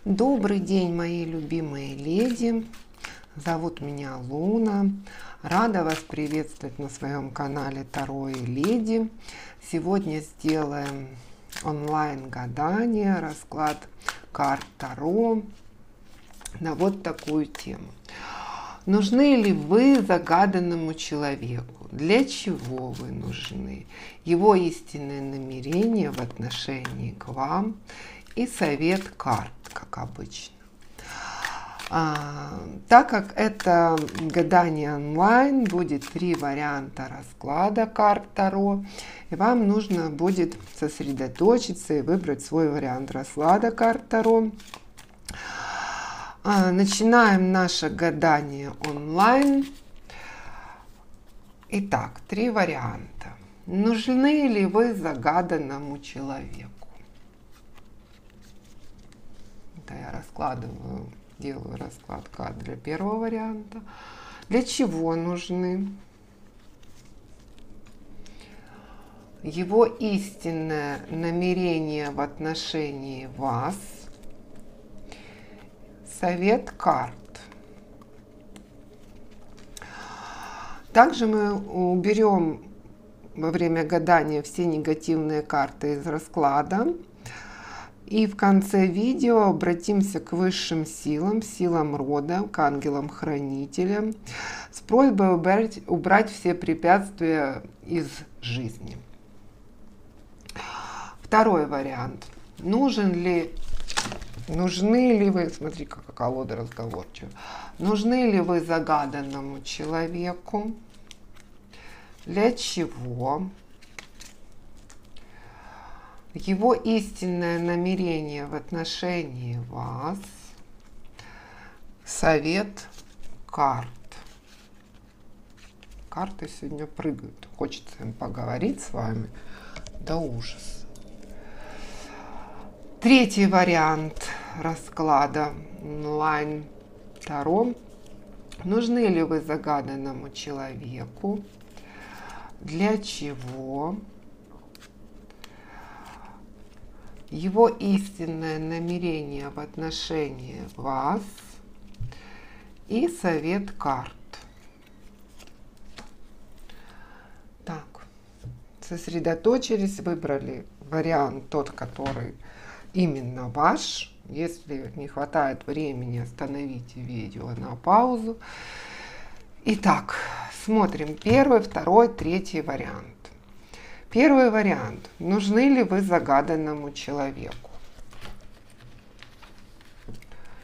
Добрый день, мои любимые леди. Зовут меня Луна. Рада вас приветствовать на своем канале Таро и Леди. Сегодня сделаем онлайн гадание, расклад карт Таро на вот такую тему. Нужны ли вы загаданному человеку? Для чего вы нужны? Его истинное намерение в отношении к вам и совет карт, как обычно. Так как это гадание онлайн, будет 3 варианта расклада карт Таро, и вам нужно будет сосредоточиться и выбрать свой вариант расклада карт Таро. Начинаем наше гадание онлайн. Итак, 3 варианта. Нужны ли вы загаданному человеку? Это я раскладываю, делаю расклад карт для первого варианта. Для чего нужны? Его истинное намерение в отношении вас. Совет карт. Также мы уберем во время гадания все негативные карты из расклада. И в конце видео обратимся к высшим силам, силам рода, к ангелам-хранителям с просьбой убрать все препятствия из жизни. Второй вариант. Нужны ли вы, смотри, какая колода разговорчивая, нужны ли вы загаданному человеку? Для чего? Его истинное намерение в отношении вас. Совет карт. Карты сегодня прыгают. Хочется им поговорить с вами до ужаса. Третий вариант расклада онлайн Таро. Нужны ли вы загаданному человеку? Для чего? Его истинное намерение в отношении вас и совет карт. Так, сосредоточились, выбрали вариант тот, который именно ваш. Если не хватает времени, остановите видео на паузу. Итак, смотрим первый, второй, третий вариант. Первый вариант. Нужны ли вы загаданному человеку?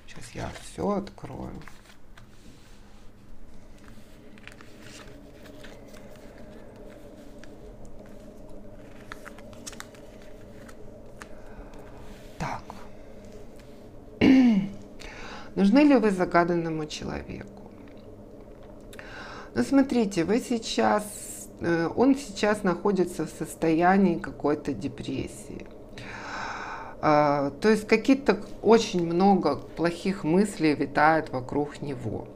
Сейчас я все открою. Так. Нужны ли вы загаданному человеку? Ну, смотрите, он сейчас находится в состоянии какой-то депрессии. То есть какие-то очень много плохих мыслей витает вокруг него.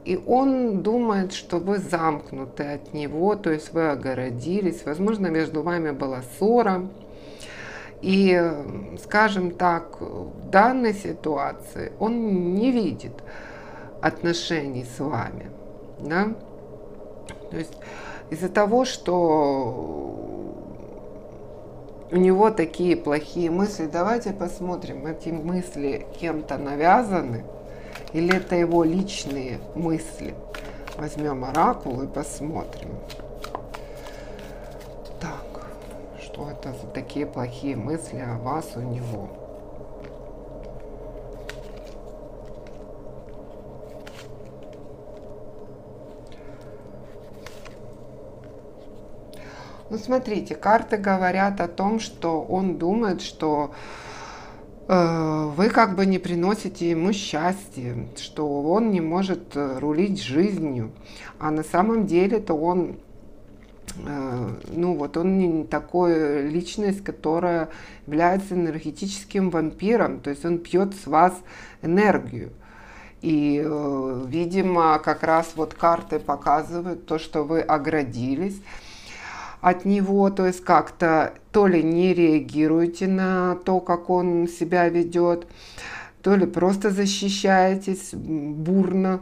И он думает, что вы замкнуты от него, то есть вы огородились. Возможно, между вами была ссора. И, скажем так, в данной ситуации он не видит отношений с вами. Да? То есть из-за того, что у него такие плохие мысли, давайте посмотрим, эти мысли кем-то навязаны или это его личные мысли. Возьмем оракул и посмотрим. Так, что это за такие плохие мысли о вас у него? Ну, смотрите, карты говорят о том, что он думает, что вы как бы не приносите ему счастья, что он не может рулить жизнью. А на самом деле-то он, он не такой личность, которая является энергетическим вампиром. То есть он пьет с вас энергию. И, видимо, как раз вот карты показывают то, что вы оградились от него, то есть как-то то ли не реагируете на то, как он себя ведет, то ли просто защищаетесь бурно.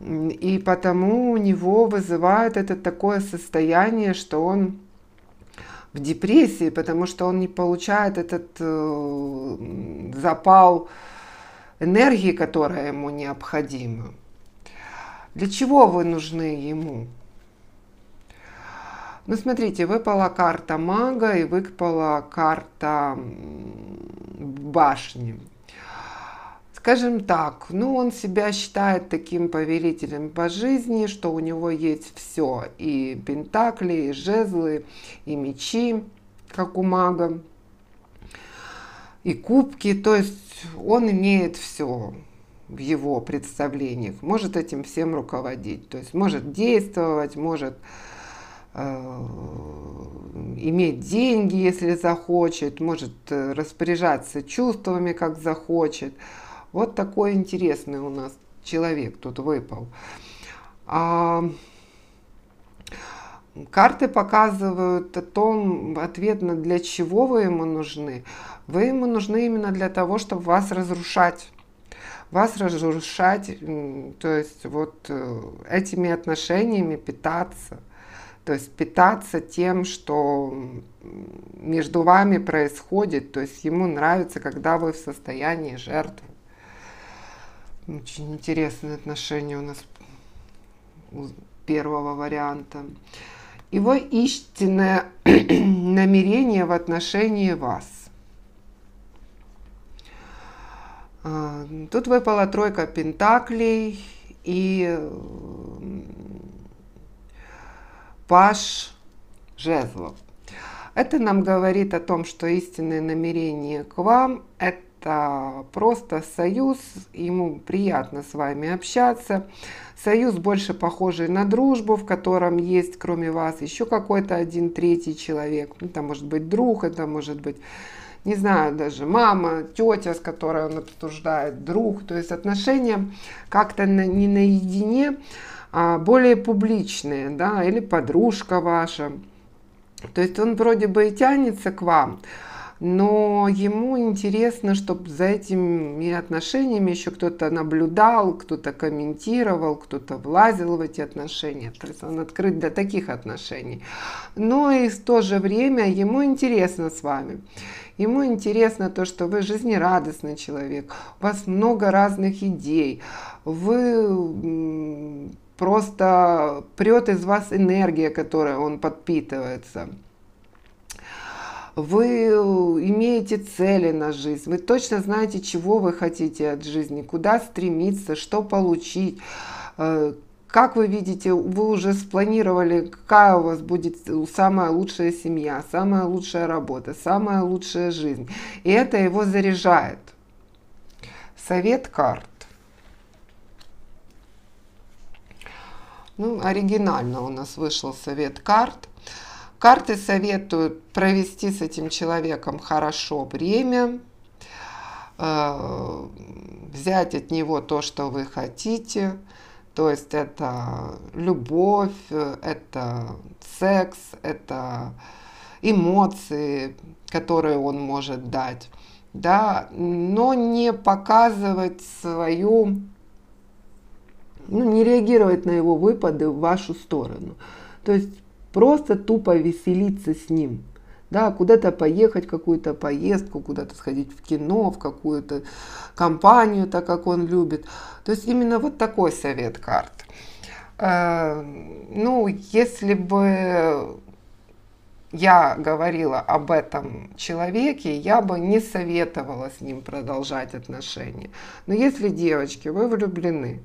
И потому у него вызывает это такое состояние, что он в депрессии, потому что он не получает этот запал энергии, которая ему необходима. Для чего вы нужны ему? Ну, смотрите, выпала карта мага и выпала карта башни. Скажем так, ну, он себя считает таким повелителем по жизни, что у него есть все. И пентакли, и жезлы, и мечи, как у мага, и кубки. То есть он имеет все в его представлениях, может этим всем руководить. То есть может действовать, может иметь деньги, если захочет, может распоряжаться чувствами, как захочет. Вот такой интересный у нас человек тут выпал. Карты показывают о том, ответно, для чего вы ему нужны. Вы ему нужны именно для того, чтобы вас разрушать. Вас разрушать, то есть вот этими отношениями питаться. То есть питаться тем, что между вами происходит. То есть ему нравится, когда вы в состоянии жертвы. Очень интересные отношения у нас у первого варианта. Его истинное намерение в отношении вас. Тут выпала тройка пентаклей и паж жезлов. Это нам говорит о том, что истинное намерение к вам – это просто союз, ему приятно с вами общаться. Союз больше похожий на дружбу, в котором есть, кроме вас, еще какой-то один третий человек. Это может быть друг, это может быть, не знаю, даже мама, тетя, с которой он обсуждает, друг. То есть отношения как-то не наедине, а более публичные, да, или подружка ваша. То есть он вроде бы и тянется к вам, но ему интересно, чтобы за этими отношениями еще кто-то наблюдал, кто-то комментировал, кто-то влазил в эти отношения. То есть он открыт для таких отношений. Но и в то же время ему интересно с вами. Ему интересно то, что вы жизнерадостный человек, у вас много разных идей, вы просто прет из вас энергия, которой он подпитывается. Вы имеете цели на жизнь, вы точно знаете, чего вы хотите от жизни, куда стремиться, что получить. Как вы видите, вы уже спланировали, какая у вас будет самая лучшая семья, самая лучшая работа, самая лучшая жизнь. И это его заряжает. Совет карт. Ну, оригинально у нас вышел совет карт. Карты советуют провести с этим человеком хорошо время, взять от него то, что вы хотите. То есть это любовь, это секс, это эмоции, которые он может дать. Да? Но не показывать свою, не реагировать на его выпады в вашу сторону. То есть просто тупо веселиться с ним. Да, куда-то поехать, какую-то поездку, куда-то сходить в кино, в какую-то компанию, так как он любит. То есть именно вот такой совет карт. Ну, если бы я говорила об этом человеке, я бы не советовала с ним продолжать отношения. Но если, девочки, вы влюблены,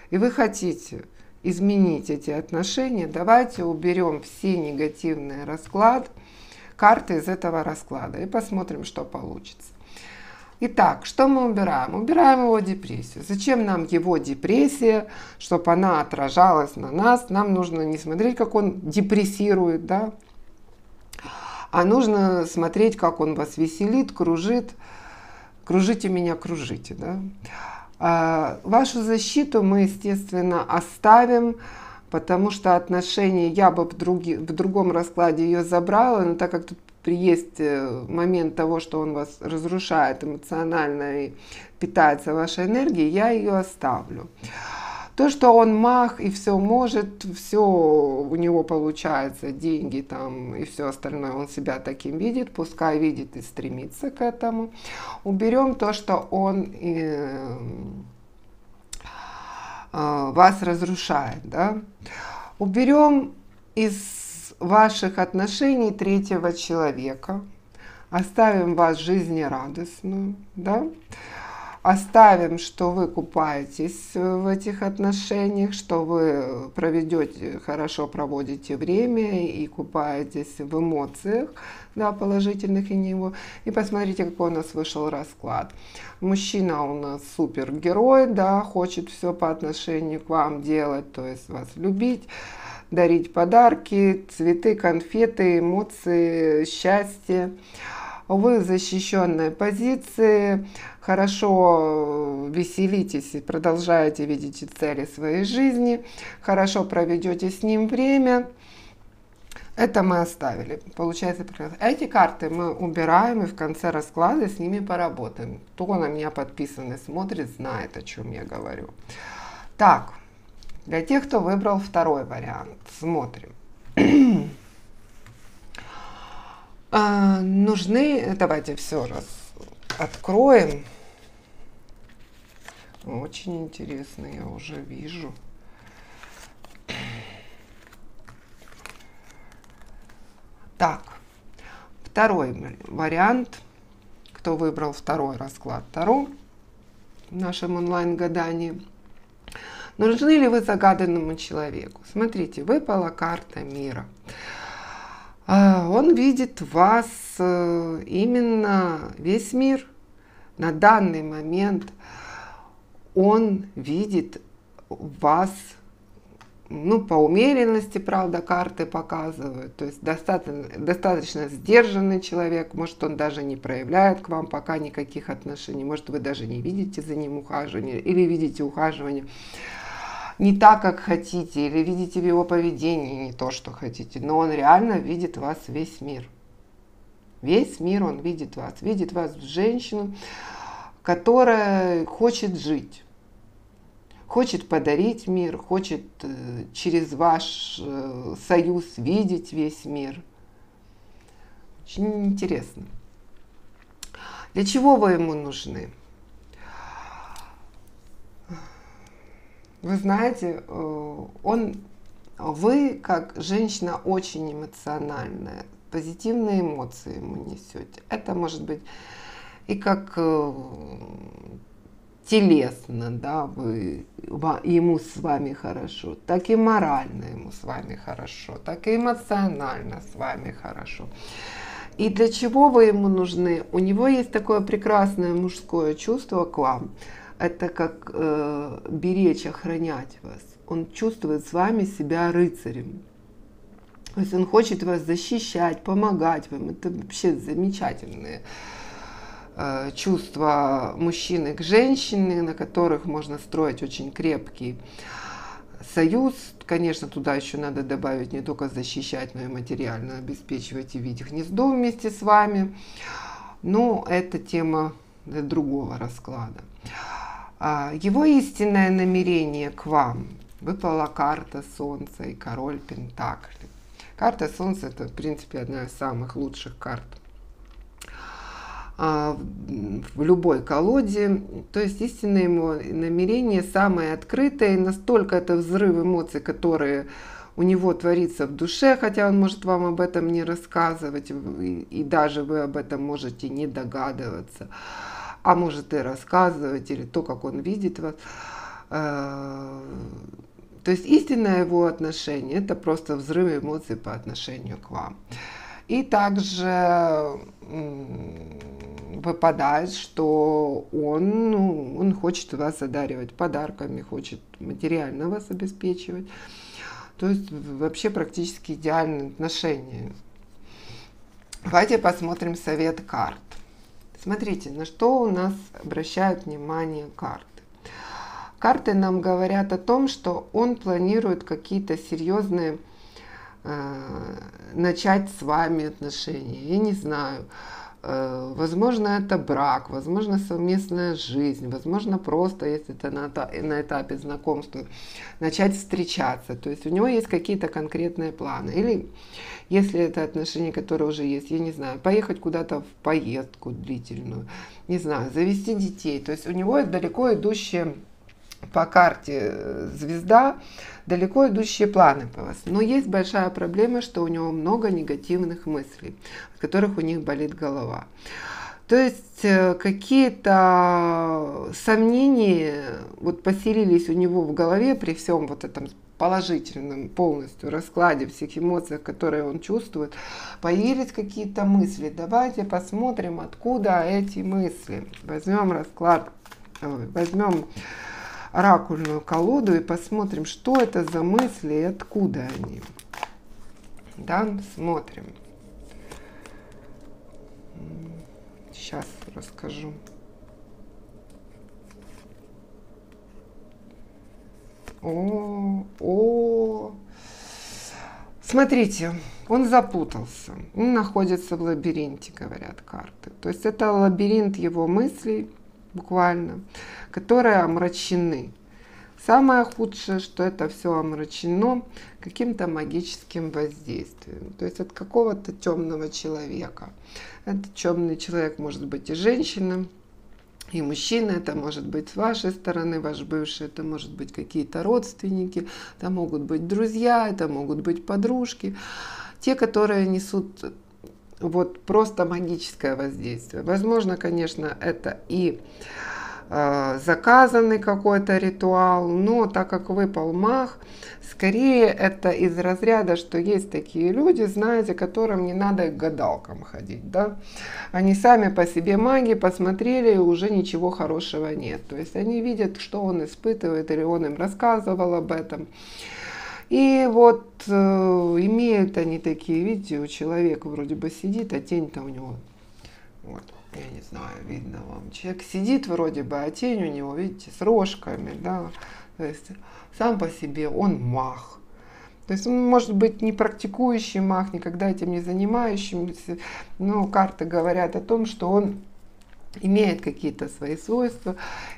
и вы хотите изменить эти отношения, давайте уберем все негативные карты из этого расклада и посмотрим, что получится. Итак, что мы убираем? Убираем его депрессию. Зачем нам его депрессия, чтобы она отражалась на нас? Нам нужно не смотреть, как он депрессирует, да? А нужно смотреть, как он вас веселит, кружит. Кружите меня, кружите, да? Вашу защиту мы, естественно, оставим, потому что отношения я бы в другом раскладе ее забрала, но так как тут есть момент того, что он вас разрушает эмоционально и питается вашей энергией, я ее оставлю. То, что он маг и все может, все у него получается, деньги там и все остальное, он себя таким видит, пускай видит и стремится к этому. Уберем то, что он вас разрушает, да? Уберем из ваших отношений третьего человека, оставим вас жизнерадостную, да? Оставим, что вы купаетесь в этих отношениях, что вы хорошо проводите время и купаетесь в эмоциях, да, положительных и него. И посмотрите, какой у нас вышел расклад. Мужчина у нас супергерой, да, хочет все по отношению к вам делать, то есть вас любить, дарить подарки, цветы, конфеты, эмоции, счастье. Вы в защищенной позиции, хорошо веселитесь и продолжаете видеть цели своей жизни, хорошо проведете с ним время. Это мы оставили. Получается прекрасно. Эти карты мы убираем и в конце расклада с ними поработаем. Кто на меня подписан и смотрит, знает, о чем я говорю. Так, для тех, кто выбрал второй вариант, смотрим. Нужны, давайте все раз откроем. Очень интересно, я уже вижу. Так, второй вариант. Кто выбрал второй расклад Таро в нашем онлайн-гадании. Нужны ли вы загаданному человеку? Смотрите, выпала карта мира. Он видит вас, именно весь мир на данный момент. Он видит вас, ну, по умеренности, правда, карты показывают. То есть достаточно сдержанный человек. Может, он даже не проявляет к вам пока никаких отношений. Может, вы даже не видите за ним ухаживания или видите ухаживание не так, как хотите, или видите в его поведении не то, что хотите, но он реально видит вас весь мир. Весь мир он видит вас женщину, которая хочет жить, хочет подарить мир, хочет через ваш союз видеть весь мир. Очень интересно. Для чего вы ему нужны? Вы знаете, вы как женщина очень эмоциональная, позитивные эмоции ему несете. Это может быть и как телесно, да, ему с вами хорошо, так и морально ему с вами хорошо, так и эмоционально с вами хорошо. И для чего вы ему нужны? У него есть такое прекрасное мужское чувство к вам. Это как беречь, охранять вас. Он чувствует с вами себя рыцарем. То есть он хочет вас защищать, помогать вам. Это вообще замечательные чувства мужчины к женщине, на которых можно строить очень крепкий союз. Конечно, туда еще надо добавить не только защищать, но и материально обеспечивать и видеть гнездо вместе с вами. Но это тема для другого расклада. Его истинное намерение к вам. Выпала карта Солнца и Король Пентаклей. Карта Солнца — это, в принципе, одна из самых лучших карт в любой колоде. То есть истинное его намерение самое открытое. И настолько это взрыв эмоций, которые у него творится в душе, хотя он может вам об этом не рассказывать, и даже вы об этом можете не догадываться. А может и рассказывать, или то, как он видит вас. То есть истинное его отношение — это просто взрыв эмоций по отношению к вам. И также выпадает, что он хочет вас одаривать подарками, хочет материально вас обеспечивать. То есть вообще практически идеальные отношения. Давайте посмотрим совет карт. Смотрите, на что у нас обращают внимание карты. Карты нам говорят о том, что он планирует какие-то серьезные начать с вами отношения. Я не знаю. Возможно, это брак, возможно, совместная жизнь, возможно, просто, если это на этапе знакомства, начать встречаться. То есть у него есть какие-то конкретные планы. Или если это отношения, которые уже есть, я не знаю, поехать куда-то в поездку длительную, не знаю, завести детей. То есть у него далеко идущие по карте звезда, далеко идущие планы по вас. Но есть большая проблема, что у него много негативных мыслей, от которых у них болит голова. То есть какие-то сомнения вот поселились у него в голове при всем вот этом положительном полностью раскладе всех эмоций, которые он чувствует, появились какие-то мысли. Давайте посмотрим, откуда эти мысли. Возьмем расклад, возьмем оракульную колоду и посмотрим, что это за мысли и откуда они. Да, смотрим. Сейчас расскажу. Смотрите, он запутался, он находится в лабиринте, говорят карты. То есть это лабиринт его мыслей, буквально, которые омрачены. Самое худшее, что это все омрачено каким-то магическим воздействием, то есть от какого-то темного человека. Этот темный человек может быть и женщина, и мужчина, это может быть с вашей стороны, ваш бывший, это может быть какие-то родственники, это могут быть друзья, это могут быть подружки, те, которые несут вот просто магическое воздействие. Возможно, конечно, это и заказанный какой-то ритуал, но так как выпал маг, скорее это из разряда, что есть такие люди, знаете, которым не надо к гадалкам ходить, да? Они сами по себе маги, посмотрели, и уже ничего хорошего нет. То есть они видят, что он испытывает, или он им рассказывал об этом. И вот имеют они такие, видите, у человека вроде бы сидит, а тень-то у него, вот, я не знаю, видно вам. Человек сидит вроде бы, а тень у него, видите, с рожками, да. То есть сам по себе он маг. То есть он может быть не практикующий маг, никогда этим не занимающимся, но карты говорят о том, что он имеет какие-то свои свойства.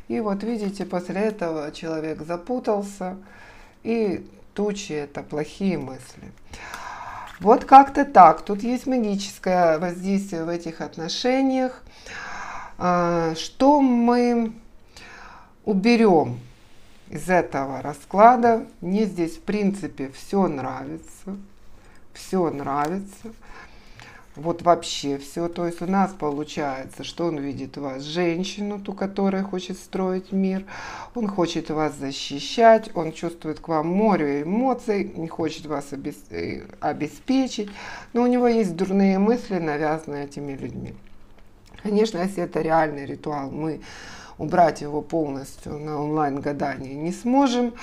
И вот видите, после этого человек запутался, и тучи — это плохие мысли. Вот как-то так. Тут есть магическое воздействие в этих отношениях. Что мы уберем из этого расклада? Мне здесь, в принципе, все нравится. Все нравится. Вот вообще все. То есть у нас получается, что он видит в вас женщину, ту, которая хочет строить мир. Он хочет вас защищать, он чувствует к вам море эмоций, не хочет вас обеспечить. Но у него есть дурные мысли, навязанные этими людьми. Конечно, если это реальный ритуал, мы убрать его полностью на онлайн-гадание не сможем,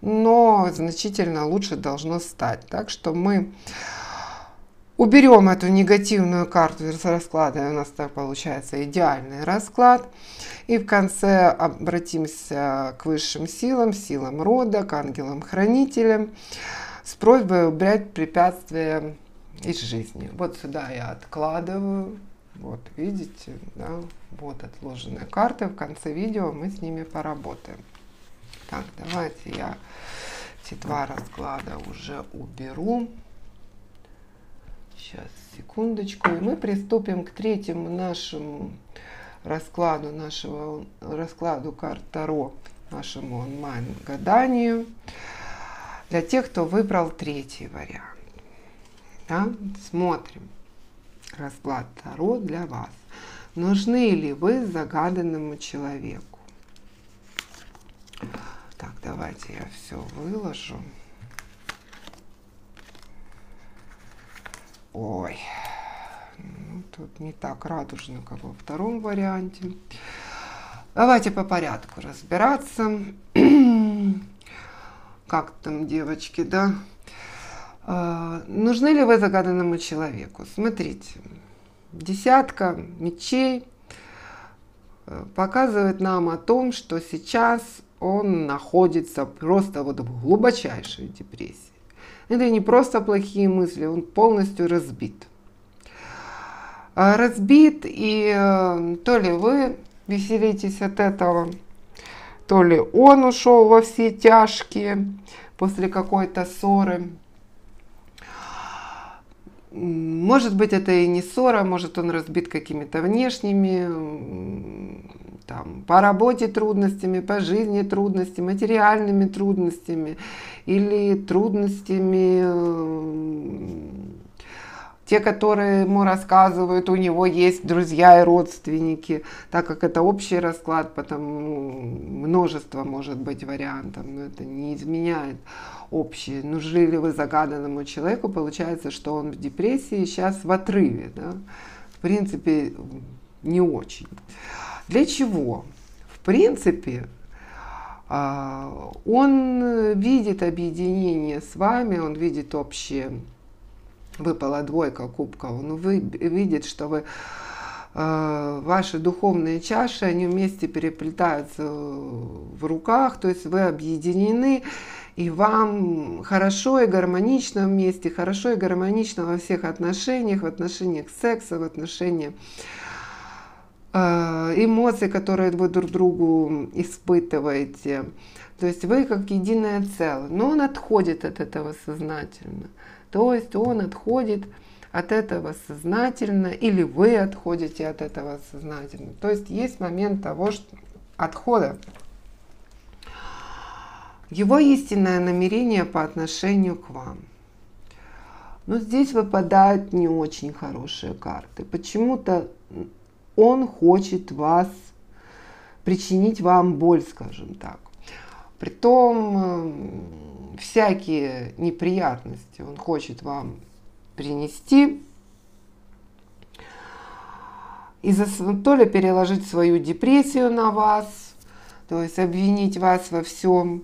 но значительно лучше должно стать. Так что мы уберем эту негативную карту из расклада, и у нас так получается идеальный расклад. И в конце обратимся к высшим силам, силам рода, к ангелам-хранителям с просьбой убрать препятствия из жизни. Вот сюда я откладываю. Вот, видите, да, вот отложенные карты. В конце видео мы с ними поработаем. Так, давайте я эти два расклада уже уберу. Сейчас, секундочку. И мы приступим к третьему нашему раскладу, раскладу карт Таро, нашему онлайн-гаданию. Для тех, кто выбрал третий вариант. Да? Смотрим. Расклад Таро для вас. Нужны ли вы загаданному человеку? Так, давайте я все выложу. Ой, ну, тут не так радужно, как во втором варианте. Давайте по порядку разбираться. Как там, девочки, да? Нужны ли вы загаданному человеку? Смотрите, десятка мечей показывает нам о том, что сейчас он находится просто вот в глубочайшей депрессии. Это не просто плохие мысли, он полностью разбит. Разбит, и то ли вы веселитесь от этого, то ли он ушел во все тяжкие после какой-то ссоры. Может быть, это и не ссора, может, он разбит какими-то внешними, там, по работе трудностями, по жизни трудностями, материальными трудностями или трудностями, те, которые ему рассказывают, у него есть друзья и родственники, так как это общий расклад, потому множество может быть вариантов, но это не изменяет общее. Нужны ли вы загаданному человеку, получается, что он в депрессии, сейчас в отрыве, да? В принципе, не очень. Для чего? В принципе, он видит объединение с вами, он видит общее. Выпала двойка кубков, он видит, что вы, ваши духовные чаши, они вместе переплетаются в руках, то есть вы объединены, и вам хорошо и гармонично вместе, хорошо и гармонично во всех отношениях, в отношениях секса, в отношениях эмоций, которые вы друг другу испытываете. То есть вы как единое целое, но он отходит от этого сознательно. То есть он отходит от этого сознательно, или вы отходите от этого сознательно. То есть есть момент того, что отхода. Его истинное намерение по отношению к вам. Но здесь выпадают не очень хорошие карты. Почему-то он хочет вас, причинить вам боль, скажем так. Притом всякие неприятности он хочет вам принести, и то ли переложить свою депрессию на вас, то есть обвинить вас во всем,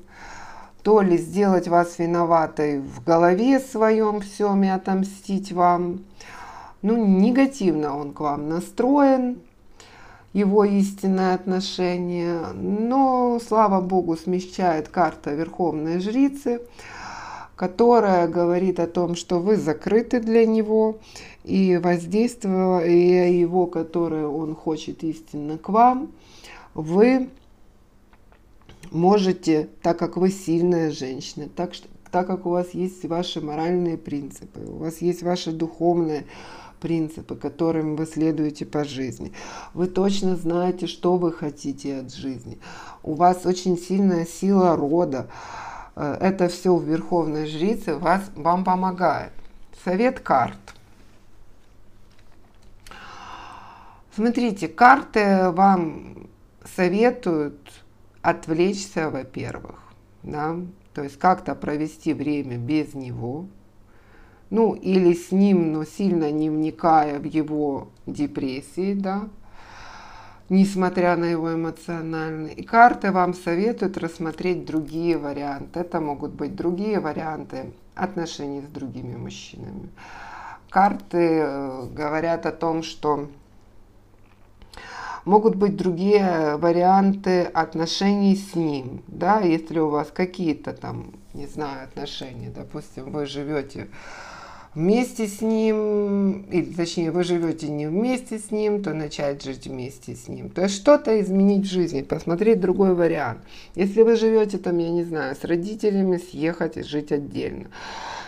то ли сделать вас виноватой в голове своем всем и отомстить вам. Ну, негативно он к вам настроен, его истинное отношение, но, слава богу, смягчает карта Верховной Жрицы, которая говорит о том, что вы закрыты для него, и воздействие его, которое он хочет истинно к вам, вы можете, так как вы сильная женщина, так как у вас есть ваши моральные принципы, у вас есть ваши духовные принципы, которым вы следуете по жизни. Вы точно знаете, что вы хотите от жизни. У вас очень сильная сила рода. Это все в Верховной Жрице вам помогает. Совет карт. Смотрите, карты вам советуют отвлечься, во-первых, да, то есть как-то провести время без него, ну или с ним, но сильно не вникая в его депрессии, да, несмотря на его эмоциональный. И карты вам советуют рассмотреть другие варианты. Это могут быть другие варианты отношений с другими мужчинами. Карты говорят о том, что могут быть другие варианты отношений с ним, да, если у вас какие-то там, не знаю, отношения, допустим, вы живете вместе с ним, или точнее, вы живете не вместе с ним, то начать жить вместе с ним. То есть что-то изменить в жизни, посмотреть другой вариант. Если вы живете там, я не знаю, с родителями, съехать и жить отдельно.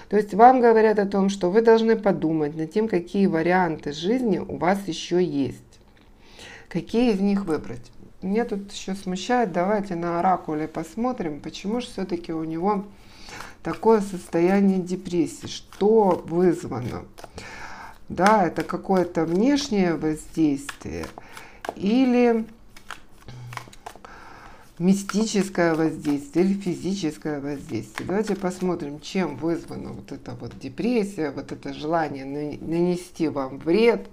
То есть вам говорят о том, что вы должны подумать над тем, какие варианты жизни у вас еще есть. Какие из них выбрать? Меня тут еще смущает, давайте на оракуле посмотрим, почему же все-таки у него такое состояние депрессии, что вызвано. Да, это какое-то внешнее воздействие или мистическое воздействие, или физическое воздействие. Давайте посмотрим, чем вызвана вот эта вот депрессия, вот это желание нанести вам вред.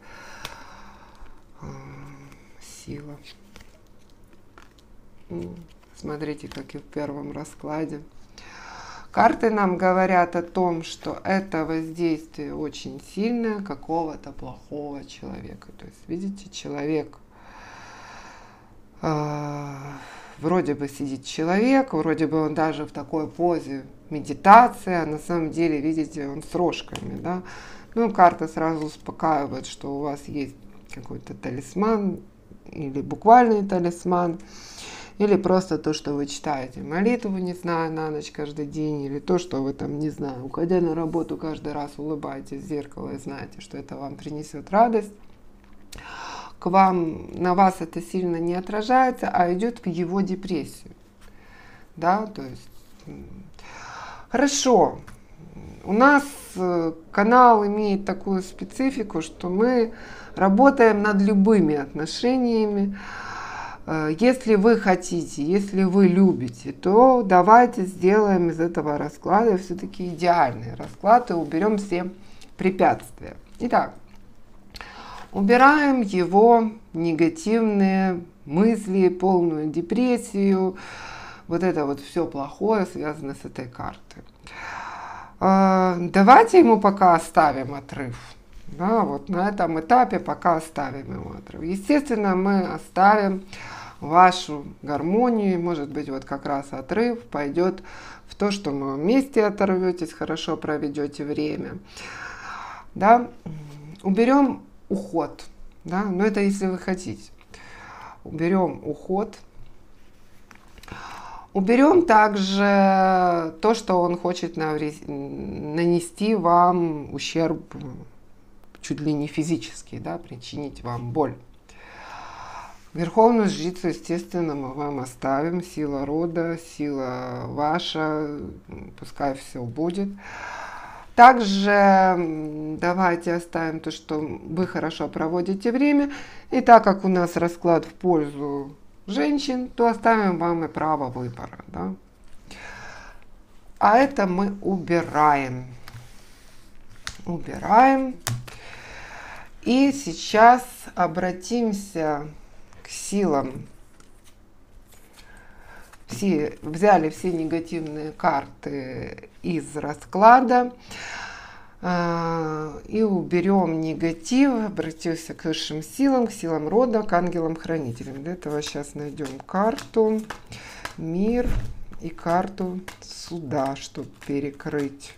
Сила. Смотрите, как и в первом раскладе. Карты нам говорят о том, что это воздействие очень сильное какого-то плохого человека. То есть, видите, человек, вроде бы сидит человек, вроде бы он даже в такой позе медитация, а на самом деле, видите, он с рожками, да. Ну, карта сразу успокаивает, что у вас есть какой-то талисман, или буквальный талисман, или просто то, что вы читаете молитву, не знаю, на ночь каждый день, или то, что вы там, не знаю, уходя на работу, каждый раз улыбаетесь в зеркало и знаете, что это вам принесет радость. К вам, на вас это сильно не отражается, а идет в его депрессию. Да, то есть, хорошо. У нас канал имеет такую специфику, что мы работаем над любыми отношениями. Если вы хотите, если вы любите, то давайте сделаем из этого расклада все-таки идеальный расклад и уберем все препятствия. Итак, убираем его негативные мысли, полную депрессию, вот это вот все плохое, связанное с этой картой. Давайте ему пока оставим отрыв. Да, вот на этом этапе пока оставим ему отрыв. Естественно, мы оставим вашу гармонию, может быть, вот как раз отрыв пойдет в то, что вы вместе оторветесь, хорошо проведете время. Да? Уберем уход, да? Но это если вы хотите. Уберем уход. Уберем также то, что он хочет нанести вам ущерб, чуть ли не физический, да, причинить вам боль. Верховную жрицу, естественно, мы вам оставим. Сила рода, сила ваша, пускай все будет. Также давайте оставим то, что вы хорошо проводите время. И так как у нас расклад в пользу женщин, то оставим вам и право выбора. Да? А это мы убираем. Убираем. И сейчас обратимся к силам. Взяли все негативные карты из расклада и уберем негатив, обратился к высшим силам, к силам рода, к ангелам-хранителям. Для этого сейчас найдем карту мир и карту суда, чтобы перекрыть.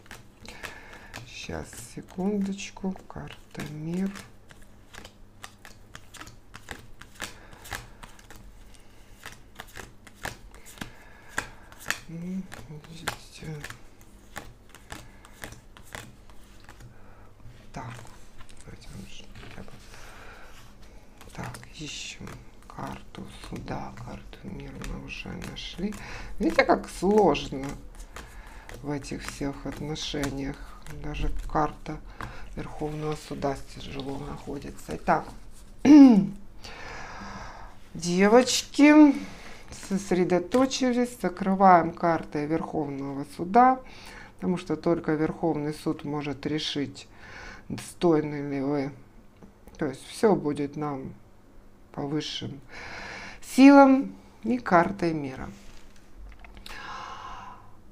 Сейчас, секундочку, карта мир. Так, так, ищем карту суда, карту мира мы уже нашли. Видите, как сложно в этих всех отношениях. Даже карта Верховного суда тяжело находится. Итак, девочки, сосредоточились, закрываем картой Верховного суда, потому что только Верховный суд может решить, достойны ли вы. То есть все будет нам по высшим силам и картой мира.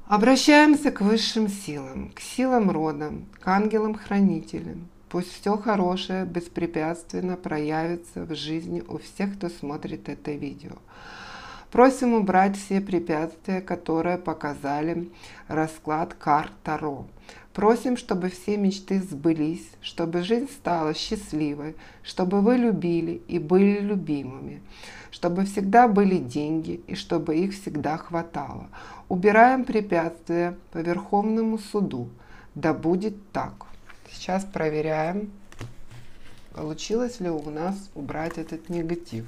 Обращаемся к высшим силам, к силам рода, к ангелам-хранителям. Пусть все хорошее беспрепятственно проявится в жизни у всех, кто смотрит это видео. Просим убрать все препятствия, которые показали расклад карт Таро. Просим, чтобы все мечты сбылись, чтобы жизнь стала счастливой, чтобы вы любили и были любимыми, чтобы всегда были деньги и чтобы их всегда хватало. Убираем препятствия по Верховному суду. Да будет так. Сейчас проверяем, получилось ли у нас убрать этот негатив.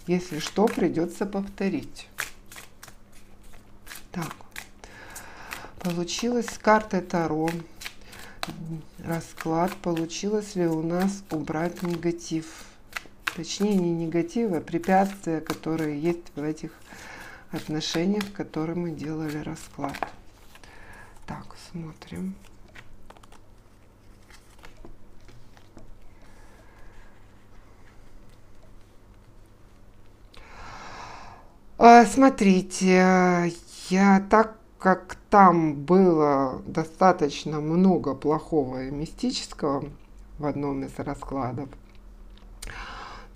Если что, придется повторить. Так, получилось с картой Таро расклад. Получилось ли у нас убрать негатив? Точнее, не негатив, а препятствия, которые есть в этих отношениях, в которых мы делали расклад. Так, смотрим. Смотрите, так как там было достаточно много плохого и мистического в одном из раскладов,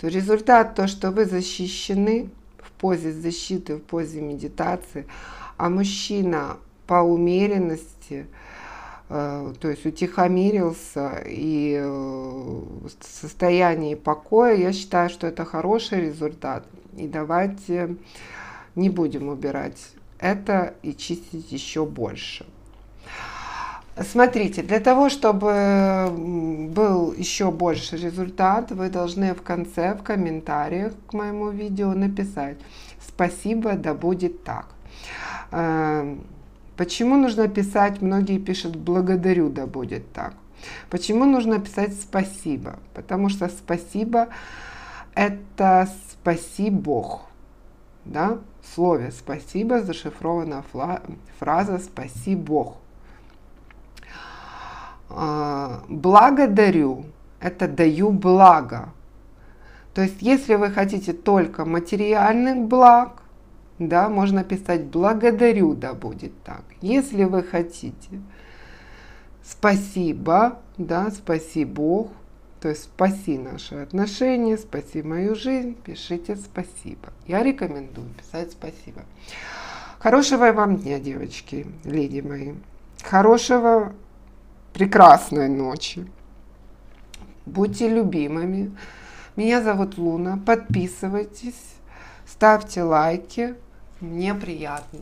то результат то, что вы защищены в позе защиты, в позе медитации, а мужчина по умеренности, то есть утихомирился и в состоянии покоя, я считаю, что это хороший результат. И давайте не будем убирать это и чистить еще больше. Смотрите, для того, чтобы был еще больше результат, вы должны в конце, в комментариях к моему видео написать «Спасибо, да будет так». Почему нужно писать, многие пишут «Благодарю, да будет так». Почему нужно писать «Спасибо»? Потому что «Спасибо» — это «Спаси Бог». Да? В слове «спасибо» зашифрована фраза «Спаси Бог». Благодарю – это даю благо. То есть, если вы хотите только материальных благ, да, можно писать благодарю, да будет так. Если вы хотите спасибо, да, спаси Бог, то есть спаси наши отношения, спаси мою жизнь, пишите спасибо. Я рекомендую писать спасибо. Хорошего вам дня, девочки, леди мои. Хорошего прекрасной ночи. Будьте любимыми. Меня зовут Луна. Подписывайтесь, ставьте лайки. Мне приятно.